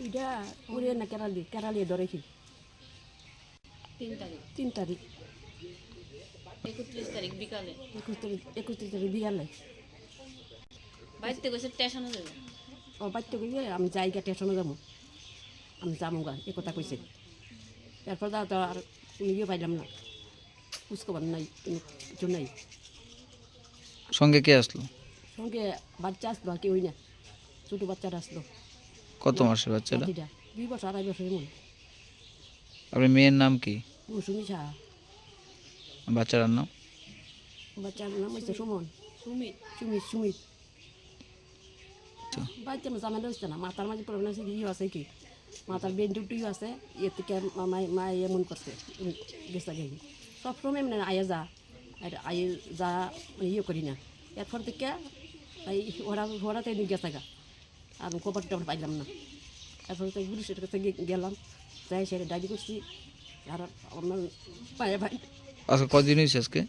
এটা উড়ে না কেরালি ধরেছি 3 তারিখ 31 তারিখ বিকালে 31 তারিখ বিকালে বাড়িতে গেছে স্টেশনে যাবে ও বাচ্চা গিয়ে আমি জায়গা স্টেশনে যাবো আমি যাবো গা এ কথা কইছে এরপর যা তো আর ইয়ে পাইলাম না খোঁজখবর নাই কিছু নাই সঙ্গে কে আসলো? সঙ্গে বাচ্চা আসলো আর কেউই না ছোটো বাচ্চারা আসলো কত মাসের বাচ্চাটা? 2 বছর 2.5 বছর এমন আপনার মেয়ের নাম কি? মৌসুমি সাহা বাচ্চাটার নাম? বাচ্চার নাম হচ্ছে সুমন সুমিত বাচ্চা জামাই হচ্ছে না মাথার মাঝে প্রবলেম আছে কি আছে কি মাথার বেন টুটিও আছে এর থেকে মা এমন করছে গেছে গিয়ে সবসময় মানে আয়ে যা আর আয়ে যা ইয়ে করি না এরপর থেকে ওরাতে গেছে গা আর খবর টবর পাইলাম না এরপর থেকে পুলিশের কাছে গেলাম যাই সেটা ডায়েরি করছি আর আমার পায়ে ভাই আজকে কদিন হয়েছে আজকে?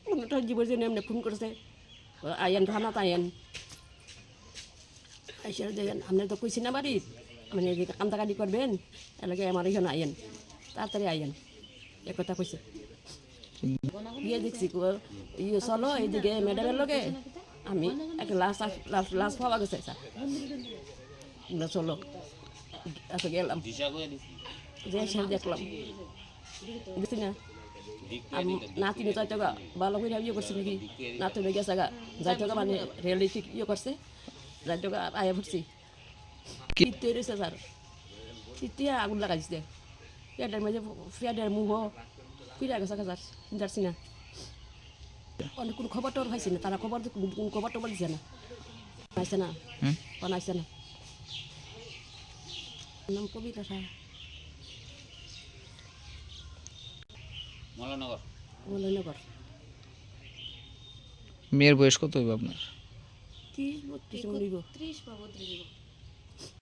কোনোটা জীবন জন্য এমনি ফোন করছে আয়েন থানাত আয়েন আইসা দেখেন আপনার তো কইছি না বাড়ির মানে কান্দাকাটি করবেন এলাকায় আমার এখানে আয়েন তাড়াতাড়ি আয়েন এ কথা কইছে গিয়ে দেখছি ইয়ে চলো এইদিকে ম্যাডামের লগে আমি একটা লাশ পাওয়া গেছে স্যার চলো আচ্ছা গেলাম যে স্যার দেখলাম দেখছি না নাতিনি যাইতে গা ভালো করে ইয়ে করছে নাকি নাতিনি গেছে গা যাইতে গা মানে রিয়েলিস্টিক ইয়ে করছে যাইতে গা আয়া ফুটছি কীর্তি রয়েছে স্যার কীর্তি আগুন লাগাইছে পেটের মাঝে পেটের মুহ ফিরে গেছে স্যার যাচ্ছি না অনেক কোনো খবর টবর পাইছি না তারা খবর টবর দিছে না পাইছে না বানাইছে না নাম কবিতা সাহা মলনগর মেয়ের বয়স কত হবে আপনার? 30 32 30 বা 32